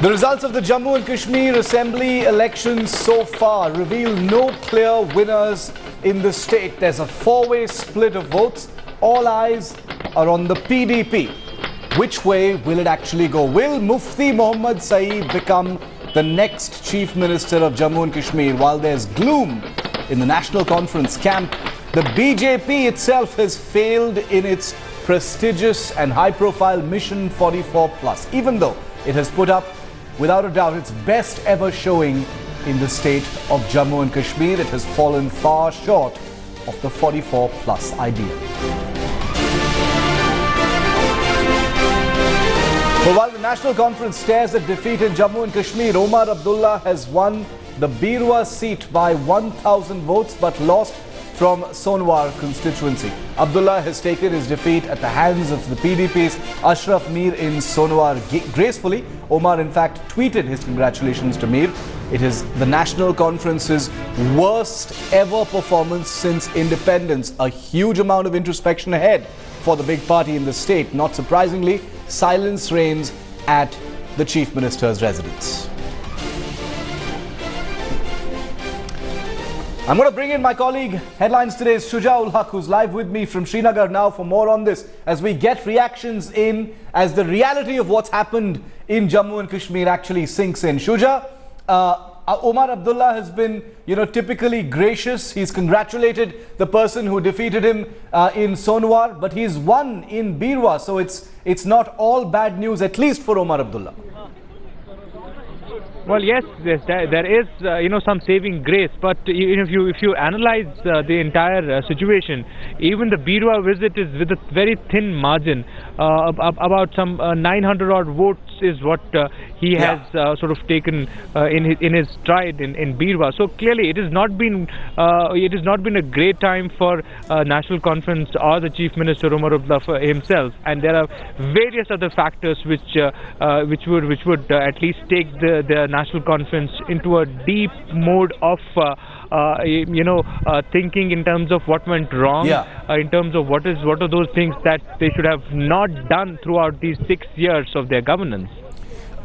The results of the Jammu and Kashmir Assembly elections so far reveal no clear winners in the state. There's a four-way split of votes. All eyes are on the PDP. Which way will it actually go? Will Mufti Mohammad Saeed become the next Chief Minister of Jammu and Kashmir? While there's gloom in the National Conference camp, the BJP itself has failed in its prestigious and high-profile Mission 44 Plus, even though it has put up, without a doubt, its best ever showing in the state of Jammu and Kashmir. It has fallen far short of the 44 plus ideal. But while the National Conference stares at defeat in Jammu and Kashmir, Omar Abdullah has won the Birwa seat by 1,000 votes but lost from Sonawar constituency. Abdullah has taken his defeat at the hands of the PDP's Ashraf Mir in Sonawar gracefully. Omar in fact tweeted his congratulations to Mir. It is the National Conference's worst ever performance since independence. A huge amount of introspection ahead for the big party in the state. Not surprisingly, silence reigns at the Chief Minister's residence. I'm going to bring in my colleague, Headlines Today's Shujaul Haq, who's live with me from Srinagar now for more on this, as we get reactions in, as the reality of what's happened in Jammu and Kashmir actually sinks in. Shuja, Omar Abdullah has been, typically gracious. He's congratulated the person who defeated him in Sonawar, but he's won in Birwa, so it's not all bad news, at least for Omar Abdullah. Well, yes, there is, some saving grace. But if you analyze the entire situation, even the Birwa visit is with a very thin margin. About some 900 odd votes is what he has sort of taken in his stride in Birwa. So clearly, it has not been a great time for National Conference or the Chief Minister Omar Abdullah himself. And there are various other factors which would at least take the National Conference into a deep mode of thinking in terms of what went wrong, in terms of what are those things that they should have not done throughout these 6 years of their governance.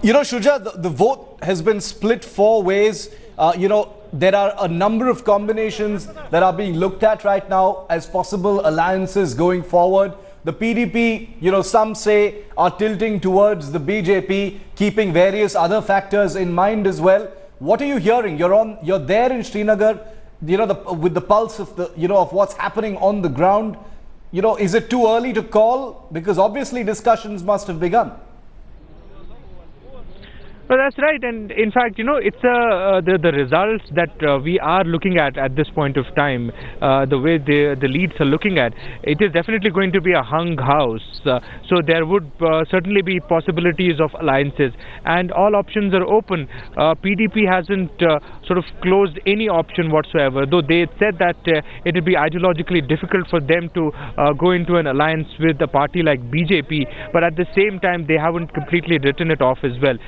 Shuja, the vote has been split four ways. There are a number of combinations that are being looked at right now as possible alliances going forward. The PDP, some say, are tilting towards the BJP, keeping various other factors in mind as well. What are you hearing? You're there in Srinagar, with the pulse of of what's happening on the ground. Is it too early to call? Because obviously discussions must have begun. Well, that's right, and in fact, it's the results that we are looking at this point of time, the way the leads are looking at. It is definitely going to be a hung house, so there would certainly be possibilities of alliances, and all options are open. PDP hasn't sort of closed any option whatsoever, though they said that it would be ideologically difficult for them to go into an alliance with a party like BJP, but at the same time, they haven't completely written it off as well.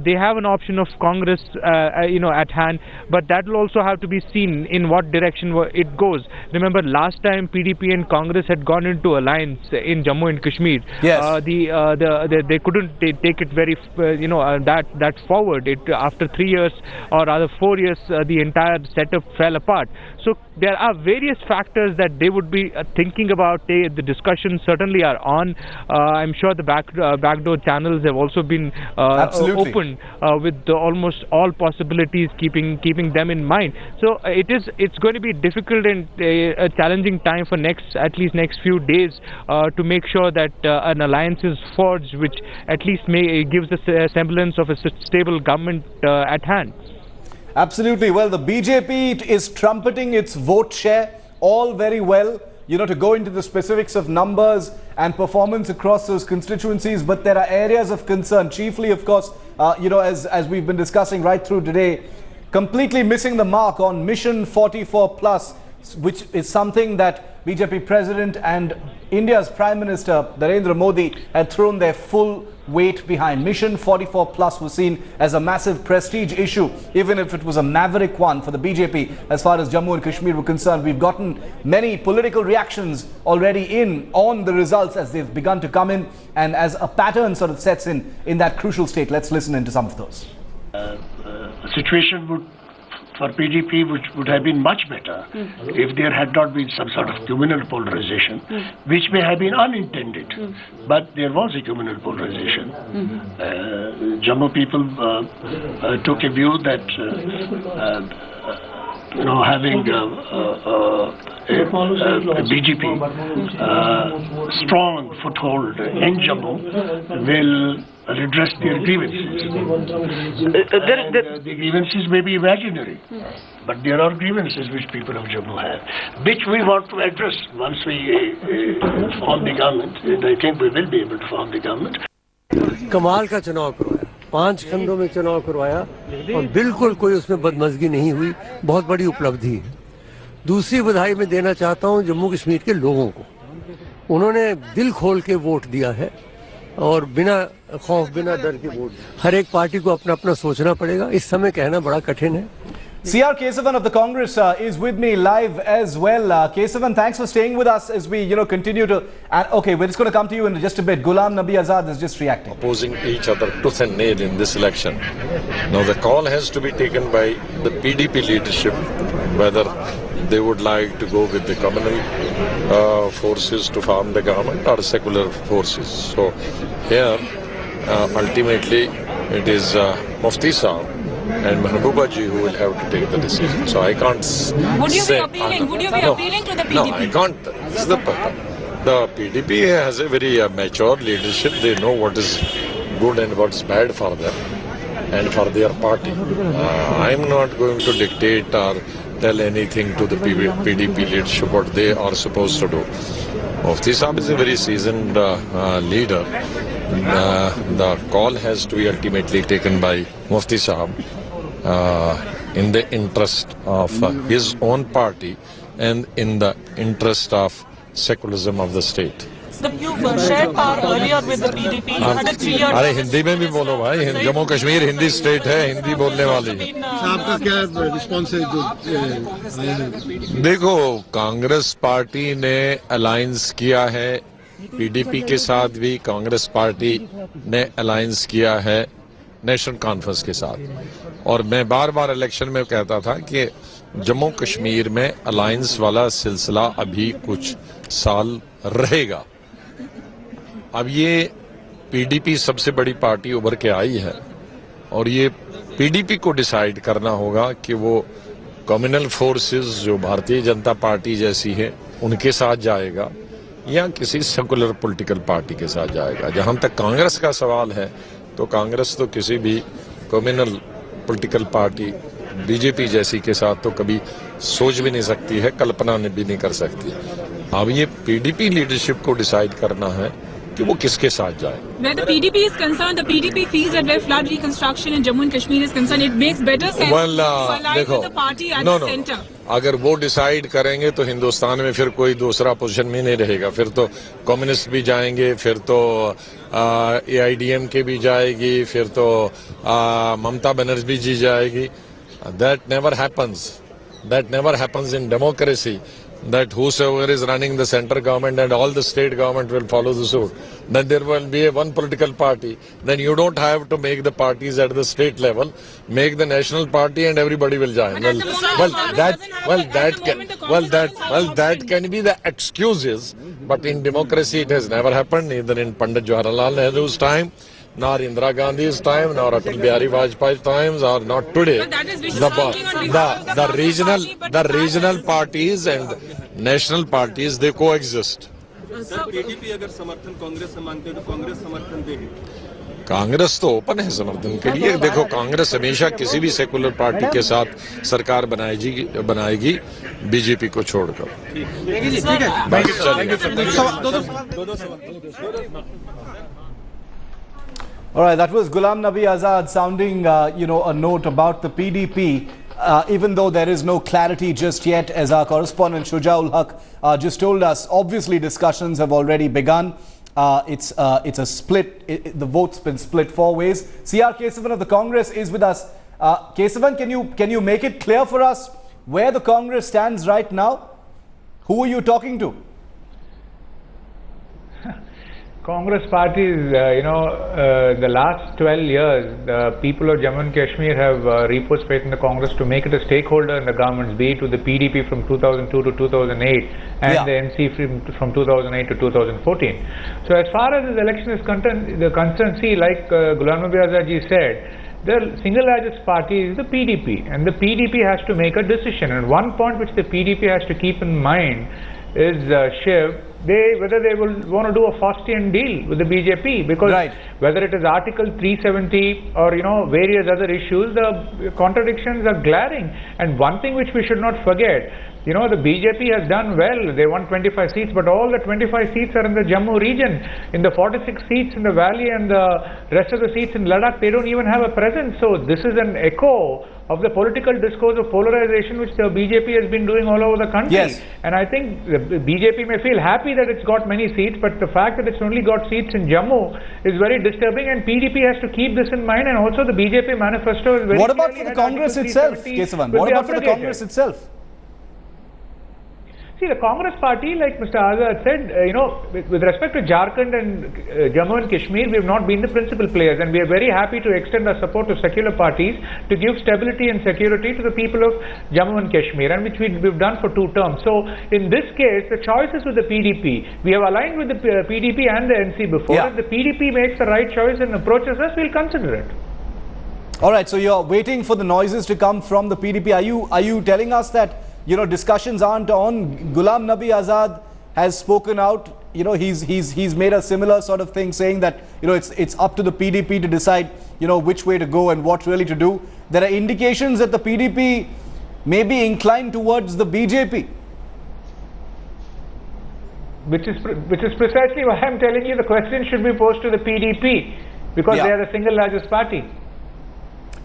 They have an option of Congress, at hand, but that will also have to be seen in what direction it goes. Remember, last time PDP and Congress had gone into alliance in Jammu and Kashmir. Yes. They couldn't take it very, that forward. After 3 years, or rather 4 years, the entire setup fell apart. So there are various factors that they would be thinking about. The discussions certainly are on. I'm sure the backdoor channels have also been opened with almost all possibilities, keeping them in mind. So it's going to be difficult and a challenging time for at least next few days to make sure that an alliance is forged, which at least gives a semblance of a stable government at hand. Absolutely. Well, the BJP is trumpeting its vote share, all very well, to go into the specifics of numbers and performance across those constituencies. But there are areas of concern, chiefly, of course, as we've been discussing right through today, completely missing the mark on Mission 44 Plus, which is something that BJP President and India's Prime Minister Narendra Modi had thrown their full weight behind. Mission 44 Plus was seen as a massive prestige issue, even if it was a maverick one for the BJP. As far as Jammu and Kashmir were concerned, we've gotten many political reactions already on the results as they've begun to come in, and as a pattern sort of sets in that crucial state. Let's listen into some of those. The situation for PDP would have been much better if there had not been some sort of communal polarization, which may have been unintended, but there was a communal polarization. Jammu people took a view that having a BJP strong foothold in Jammu will redress their grievances. The grievances may be imaginary, but there are grievances which people of Jammu have, which we want to address once we form the government. And I think we will be able to form the government. कमाल का चुनाव करवाया, 5 खंडों में चुनाव करवाया और बिल्कुल कोई उसमें बदमज़गी नहीं हुई। बहुत बड़ी उपलब्धि है। दूसरी बधाई मैं देना चाहता हूं जम्मू कश्मीर के लोगों को। उन्होंने दिल खोल के वोट दिया है और बिना खौफ बिना डर के वोट। हर एक पार्टी को अपना अपना सोचना पड़ेगा। इस समय कहना बड़ा कठिन है। C.R. Kesavan of the Congress is with me live as well. Kesavan, thanks for staying with us as we continue to. Okay, we're just going to come to you in just a bit. Ghulam Nabi Azad is just reacting. Opposing each other tooth and nail in this election. Now the call has to be taken by the PDP leadership whether they would like to go with the communal forces to form the government or secular forces. So here ultimately it is Mufti Saab and Mahbooba ji who will have to take the decision. So I can't Would you be appealing to the PDP? No, I can't. This is the purpose. The PDP has a very mature leadership. They know what is good and what's bad for them and for their party. I'm not going to dictate or tell anything to the PDP leadership what they are supposed to do. Mufti Saab is a very seasoned leader. The call has to be ultimately taken by Mufti Saab in the interest of his own party and in the interest of secularism of the state. You shared power earlier with the PDP. You had a 3-year. अरे हिंदी में भी बोलो भाई, Jammu Kashmir Hindi state है, हिंदी बोलने वाली। आपका क्या रिस्पॉन्स है जो आए हैं? देखो, कांग्रेस पार्टी ने अलायंस किया है पीडीपी के साथ भी, कांग्रेस पार्टी ने अलायंस किया है नेशनल कॉन्फ्रेंस के साथ, और मैं बार बार इलेक्शन में कहता था कि जम्मू कश्मीर में अलायंस वाला सिलसिला अभी कुछ साल रहेगा। अब ये पीडीपी सबसे बड़ी पार्टी उभर के आई है और ये पीडीपी को डिसाइड करना होगा कि वो कम्युनल फोर्सेस जो भारतीय जनता पार्टी जैसी है उनके साथ जाएगा या किसी सेकुलर पॉलिटिकल पार्टी के साथ जाएगा। जहां तक कांग्रेस का सवाल है तो कांग्रेस तो किसी भी कम्युनल पॉलिटिकल पार्टी बीजेपी जैसी के साथ तो कभी सोच भी नहीं सकती है, कल्पना भी नहीं कर सकती। अब ये पीडीपी लीडरशिप को डिसाइड करना है कि वो किसके साथ जाए। Where the PDP is concerned, the PDP feels that where flood reconstruction in Jammu and Kashmir is concerned, it makes better sense to align with the party at the center. अगर वो decide करेंगे तो हिंदुस्तान में फिर कोई दूसरा position में नहीं रहेगा, फिर तो कम्युनिस्ट भी जाएंगे, फिर तो AIDM के भी जाएगी, फिर तो ममता बनर्जी जी जाएगी। That never happens. That never happens in democracy. That whosoever is running the center government and all the state government will follow the suit. Then there will be one political party. Then you don't have to make the parties at the state level. Make the national party and everybody will join. That can be the excuses. But in democracy it has never happened, neither in Pandit Jawaharlal Nehru's time, nor Indira Gandhi's time, nor Atal Bihari Vajpayee's times, or not today. The regional parties and national parties, they coexist. PDP अगर समर्थन कांग्रेस से मांगते तो कांग्रेस समर्थन देगी। कांग्रेस तो open है समर्थन के लिए। देखो, कांग्रेस हमेशा किसी भी सेकुलर पार्टी के साथ सरकार बनाएगी बीजेपी को छोड़कर। All right, that was Ghulam Nabi Azad sounding, a note about the PDP even though there is no clarity just yet, as our correspondent Shujaul Haq just told us. Obviously, discussions have already begun. It's a split. The vote's been split 4 ways. C.R. Kesavan of the Congress is with us. Kesavan, can you make it clear for us where the Congress stands right now? Who are you talking to? Congress parties, the last 12 years, the people of Jammu and Kashmir have reposed faith in the Congress to make it a stakeholder in the governments, be it to the PDP from 2002 to 2008 and the NC from 2008 to 2014. So as far as this election is concerned, see, like Ghulam Nabi Azad ji said, the single largest party is the PDP, and the PDP has to make a decision. And one point which the PDP has to keep in mind is, Shiv, whether they will want to do a Faustian deal with the BJP, because whether it is Article 370 or various other issues, the contradictions are glaring. And one thing which we should not forget, the BJP has done well. They won 25 seats, but all the 25 seats are in the Jammu region. In the 46 seats in the valley and the rest of the seats in Ladakh, they don't even have a presence. So this is an echo of the political discourse of polarization which the BJP has been doing all over the country. Yes. And I think the BJP may feel happy that it's got many seats, but the fact that it's only got seats in Jammu is very disturbing, and PDP has to keep this in mind. And also the BJP manifesto is very What about for the Congress itself, Kesavan? What about for the Congress itself? See, the Congress party, like Mr. Azad said, with respect to Jharkhand and Jammu and Kashmir, we have not been the principal players, and we are very happy to extend our support to secular parties to give stability and security to the people of Jammu and Kashmir, and which we've done for 2 terms. So, in this case, the choice is with the PDP. We have aligned with the PDP and the NC before. If the PDP makes the right choice and approaches us, we'll consider it. All right, so you're waiting for the noises to come from the PDP. Are you telling us that discussions aren't on? Ghulam Nabi Azad has spoken out. He's made a similar sort of thing, saying that it's up to the PDP to decide which way to go and what really to do. There are indications that the PDP may be inclined towards the BJP, which is precisely why I'm telling you the question should be posed to the PDP, because they are the single largest party.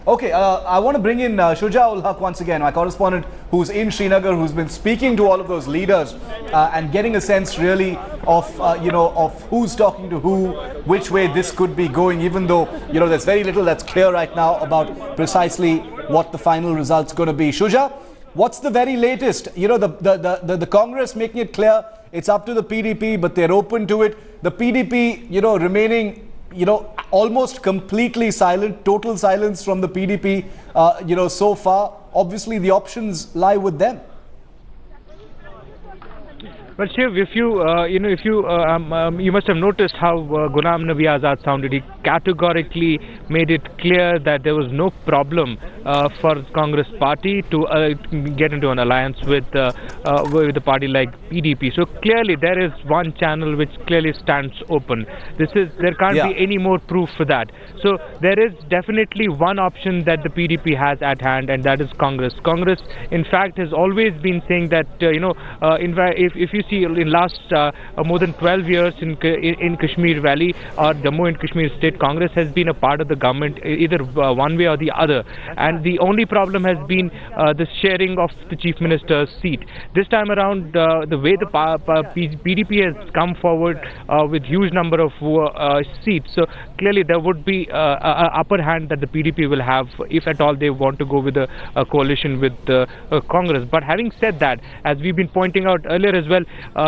Okay, I want to bring in Shujaul Haq once again, my correspondent who's in Srinagar, who's been speaking to all of those leaders and getting a sense really of of who's talking to who, which way this could be going, even though there's very little that's clear right now about precisely what the final result's going to be. Shuja, what's the very latest? The Congress making it clear it's up to the PDP, but they're open to it. The PDP, remaining almost completely silent, total silence from the PDP, so far. Obviously, the options lie with them. But Shiv, if you you must have noticed how Ghulam Nabi Azad sounded. He categorically made it clear that there was no problem for Congress party to get into an alliance with a party like PDP. So clearly there is one channel which clearly stands open. There can't be any more proof for that. So there is definitely one option that the PDP has at hand, and that is Congress. Congress, in fact, has always been saying that in fact, if you see in last more than 12 years in Kashmir Valley or Jammu and Kashmir State, Congress has been a part of the government either one way or the other, and the only problem has been the sharing of the Chief Minister's seat. This time around, the way the PDP has come forward with huge number of seats, so clearly there would be a upper hand that the PDP will have if at all they want to go with a coalition with Congress. But having said that, as we've been pointing out earlier as well,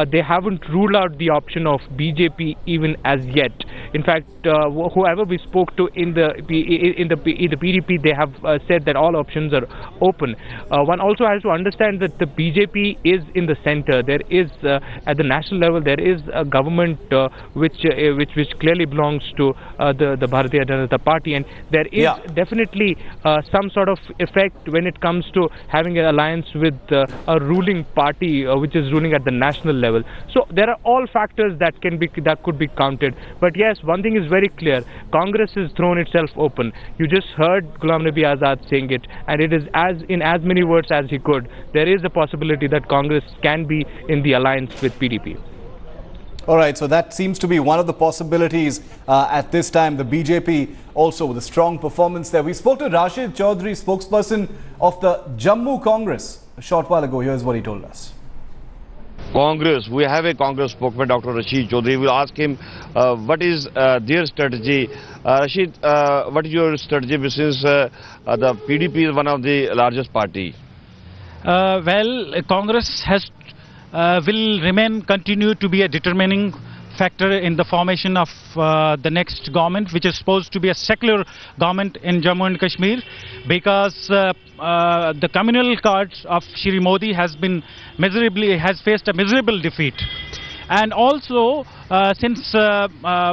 they haven't ruled out the option of BJP even as yet. In fact, whoever we spoke to in the PDP, they have said that all options are open. One also has to understand that the BJP is in the center. There is at the national level there is a government which clearly belongs to the Bharatiya Janata Party, and there is definitely some sort of effect when it comes to having an alliance with a ruling party which is ruling at the national level. So there are all factors that could be counted. But yes, one thing is very clear: Congress has thrown itself open. You just heard Ghulam Nabi Azad saying it, and it is in as many words as he could. There is a possibility that Congress can be in the alliance with PDP. All right, so that seems to be one of the possibilities at this time. The BJP also with a strong performance there. We spoke to Rashid Chaudhry, spokesperson of the Jammu Congress, a short while ago. Here's what he told us. Congress, we have a Congress spokesman, Dr. Rashid Chaudhry. We'll ask him what is their strategy. Rashid, what is your strategy since the PDP is one of the largest party? Well, Congress has will continue to be a determining factor in the formation of the next government, which is supposed to be a secular government in Jammu and Kashmir, because the communal cards of Shri Modi has faced a miserable defeat. And also, since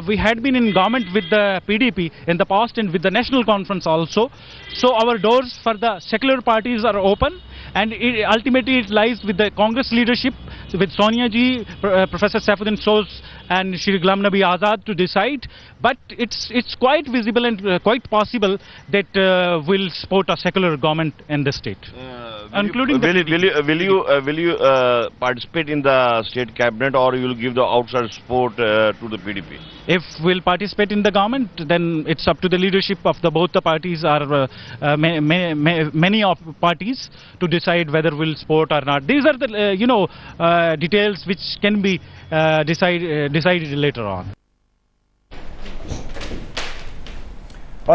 we had been in government with the PDP in the past and with the National Conference also, so our doors for the secular parties are open, and ultimately it lies with the Congress leadership, with Sonia ji, Professor Saifuddin Soz and Shri Ghulam Nabi Azad to decide. But it's quite visible and quite possible that we'll support a secular government in the state. Will you participate in the state cabinet, or you will give the outside support to the PDP? If we'll participate in the government, then it's up to the leadership of both the parties, or many of parties, to decide whether we'll support or not. These are the details which can be decided later on.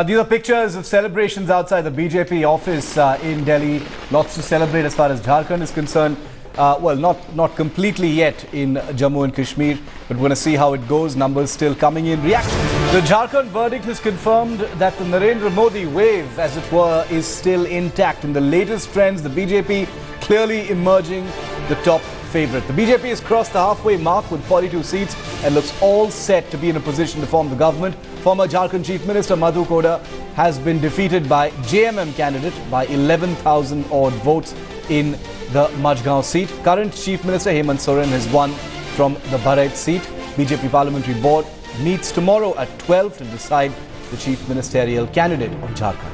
These are pictures of celebrations outside the BJP office in Delhi. Lots to celebrate as far as Jharkhand is concerned. Well, not completely yet in Jammu and Kashmir, but we're going to see how it goes. Numbers still coming in. Reaction. The Jharkhand verdict has confirmed that the Narendra Modi wave, as it were, is still intact. In the latest trends, the BJP clearly emerging the top favourite. The BJP has crossed the halfway mark with 42 seats and looks all set to be in a position to form the government. Former Jharkhand Chief Minister Madhu Koda has been defeated by JMM candidate by 11,000 odd votes in the Majgaon seat. Current Chief Minister Hemant Soren has won from the Bharat seat. BJP Parliamentary Board meets tomorrow at 12 to decide the Chief Ministerial candidate of Jharkhand.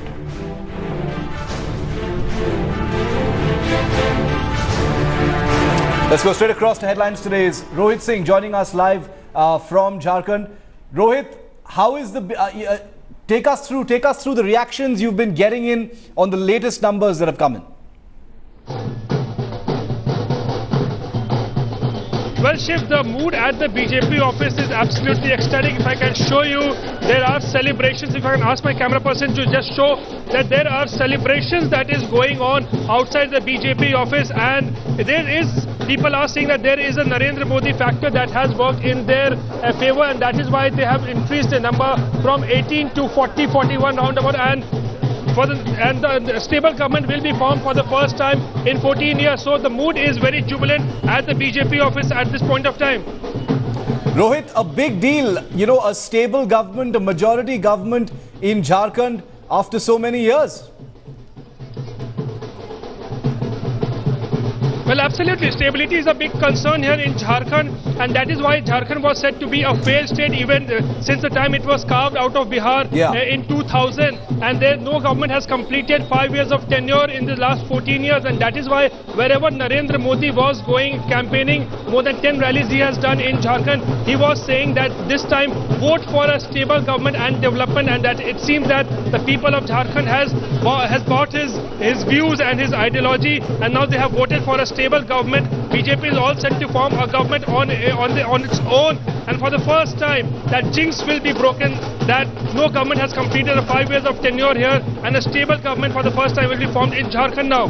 Let's go straight across to headlines. Today is Rohit Singh joining us live from Jharkhand. Rohit, how is the take us through the reactions you've been getting in on the latest numbers that have come in? Well, Shiv, the mood at the BJP office is absolutely ecstatic. If I can show you, there are celebrations. If I can ask my camera person to just show that there are celebrations that is going on outside the BJP office, and people are saying that there is a Narendra Modi factor that has worked in their favor, and that is why they have increased the number from 18 to 40, 41 roundabout, and the stable government will be formed for the first time in 14 years. So the mood is very jubilant at the BJP office at this point of time. Rohit, a big deal, a stable government, a majority government in Jharkhand after so many years. Well, absolutely. Stability is a big concern here in Jharkhand, and that is why Jharkhand was said to be a failed state even since the time it was carved out of Bihar in 2000. And no government has completed 5 years of tenure in the last 14 years, and that is why wherever Narendra Modi was going campaigning, more than 10 rallies he has done in Jharkhand, he was saying that this time vote for a stable government and development, and that it seems that the people of Jharkhand has bought his views and his ideology, and now they have voted for a stable government. BJP is all set to form a government on its own, and for the first time that jinx will be broken, that no government has completed 5 years of tenure here, and a stable government for the first time will be formed in Jharkhand now.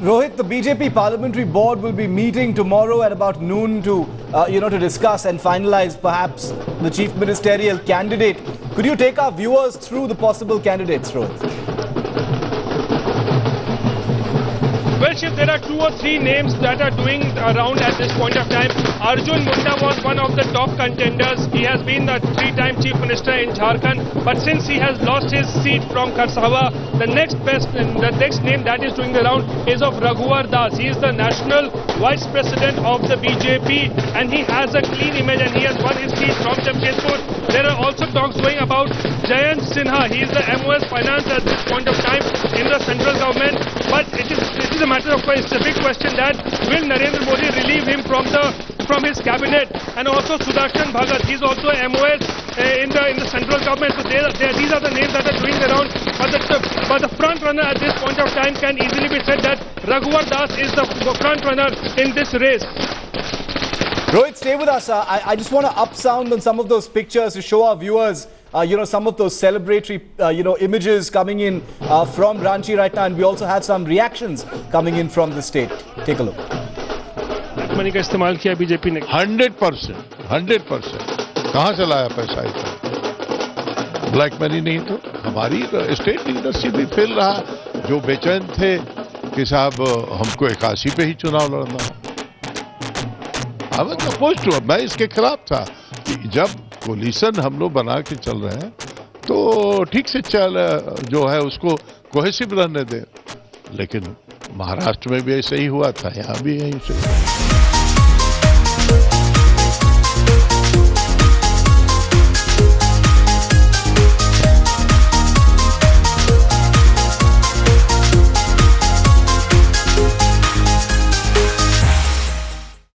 Rohit, the BJP Parliamentary Board will be meeting tomorrow at about noon to discuss and finalize perhaps the Chief Ministerial candidate. Could you take our viewers through the possible candidates, Rohit? Well, Shiv, there are 2 or 3 names that are doing around at this point of time. Arjun Munda was one of the top contenders. He has been the 3-time Chief Minister in Jharkhand, but since he has lost his seat from Karsawa, the next name that is doing the round is of Raghuvar Das. He is the National Vice President of the BJP, and he has a clean image, and he has won his seat from Jamshedpur. There are also talks going about Jayant Sinha. He is the MOS finance at this point of time in the central government. But it is a matter of course, it's a big question that will Narendra Modi relieve him from his cabinet, and also Sudarshan Bhagat. He's also a MOS in the central government. So these are the names that are doing the round. But the front runner at this point of time can easily be said that Raghuvar Das is the front runner in this race. Rohit, stay with us. I just want to up sound on some of those pictures to show our viewers, some of those celebratory, images coming in from Ranchi right now. And we also have some reactions coming in from the state. Take a look. Money का इस्तेमाल किया BJP ने 100%. कहाँ से लाया पैसा इतना? Black money नहीं तो हमारी स्टेट लीडरशिप भी फेल रहा. जो बेचैन थे कि साहब हमको 81 पे ही चुनाव लड़ना. अब अपोज टू, मैं इसके खिलाफ था कि जब कोलिशन हम लोग बना के चल रहे हैं तो ठीक से जो है उसको कोहेसिव रहने दें. लेकिन महाराष्ट्र में भी ऐसे ही हुआ था, यहाँ भी यहीं से.